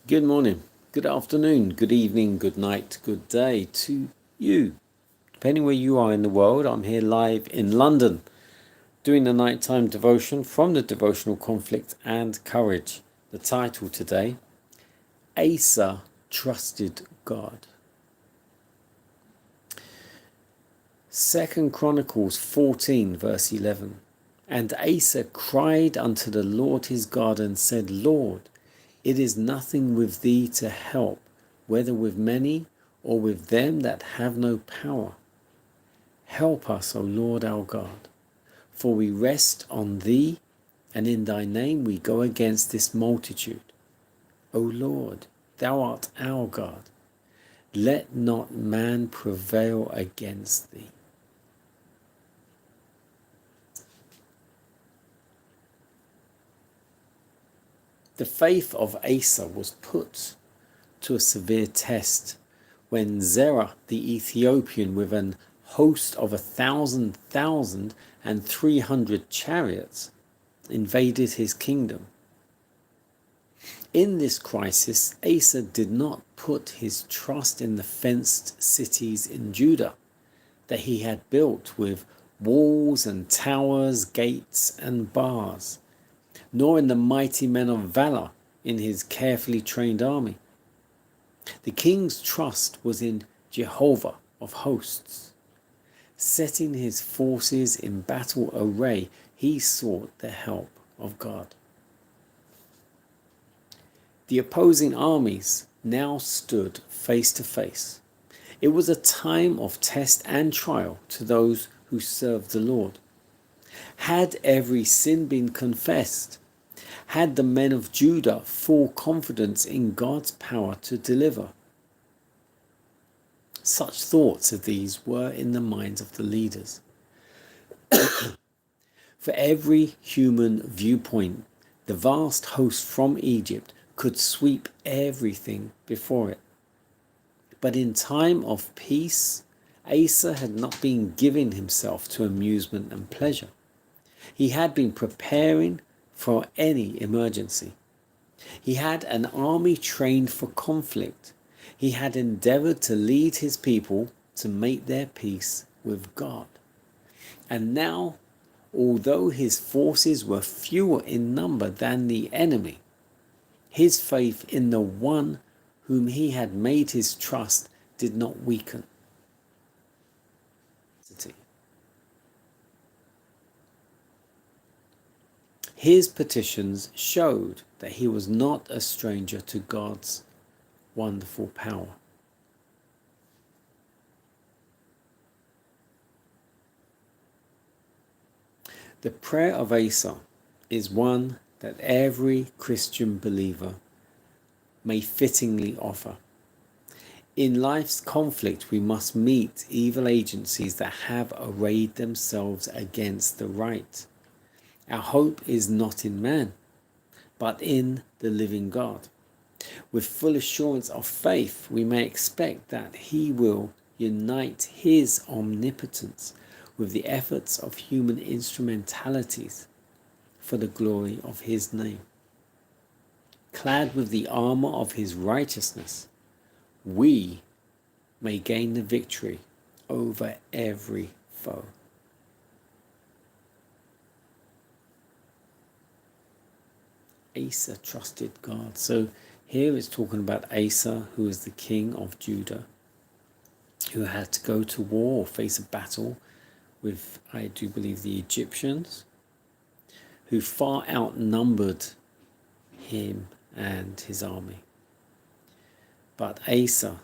Good morning, good afternoon, good evening, good night, good day to you. Depending where you are in the world, I'm here live in London doing the nighttime devotion from the devotional conflict and courage. The title today, Asa trusted God. 2 Chronicles 14 verse 11. And Asa cried unto the Lord his God and said, Lord, it is nothing with thee to help, whether with many or with them that have no power. Help us, O Lord our God, for we rest on thee, and in thy name we go against this multitude. O Lord, thou art our God. Let not man prevail against thee. The faith of Asa was put to a severe test when Zerah the Ethiopian, with an host of 1,300 chariots, invaded his kingdom. In this crisis, Asa did not put his trust in the fenced cities in Judah that he had built with walls and towers, gates and bars, nor in the mighty men of valor in his carefully trained army. The king's trust was in Jehovah of hosts. Setting his forces in battle array, he sought the help of God. The opposing armies now stood face to face. It was a time of test and trial to those who served the Lord. Had every sin been confessed? Had the men of Judah full confidence in God's power to deliver? Such thoughts as these were in the minds of the leaders. For every human viewpoint, the vast host from Egypt could sweep everything before it. But in time of peace, Asa had not been giving himself to amusement and pleasure. He had been preparing for any emergency. He had an army trained for conflict. He had endeavored to lead his people to make their peace with God. And now, although his forces were fewer in number than the enemy, his faith in the one whom he had made his trust did not weaken. His petitions showed that he was not a stranger to God's wonderful power. The prayer of Asa is one that every Christian believer may fittingly offer. In life's conflict, we must meet evil agencies that have arrayed themselves against the right. Our hope is not in man, but in the living God. With full assurance of faith, we may expect that he will unite his omnipotence with the efforts of human instrumentalities for the glory of his name. Clad with the armor of his righteousness, we may gain the victory over every foe. Asa trusted God. So here it's talking about Asa, who is the king of Judah, who had to go to war or face a battle with, I do believe, the Egyptians, who far outnumbered him and his army. But Asa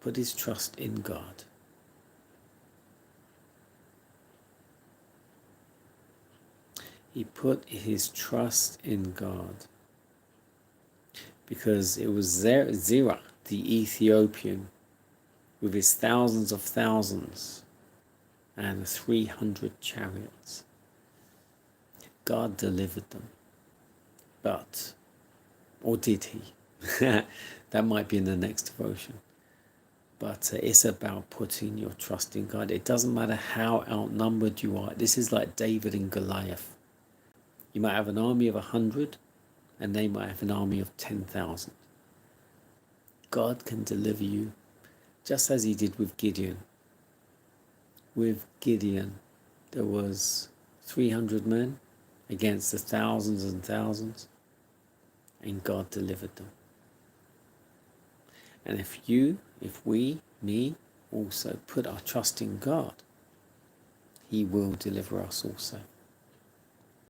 put his trust in God. He put his trust in God because it was Zerah the Ethiopian, with his thousands of thousands and 300 chariots. God delivered them. But, or did he? That might be in the next devotion. But it's about putting your trust in God. It doesn't matter how outnumbered you are. This is like David and Goliath. You might have an army of 100 and they might have an army of 10,000. God can deliver you, just as he did with Gideon. With Gideon, there was 300 men against the thousands and thousands, and God delivered them. And if we also put our trust in God, he will deliver us also.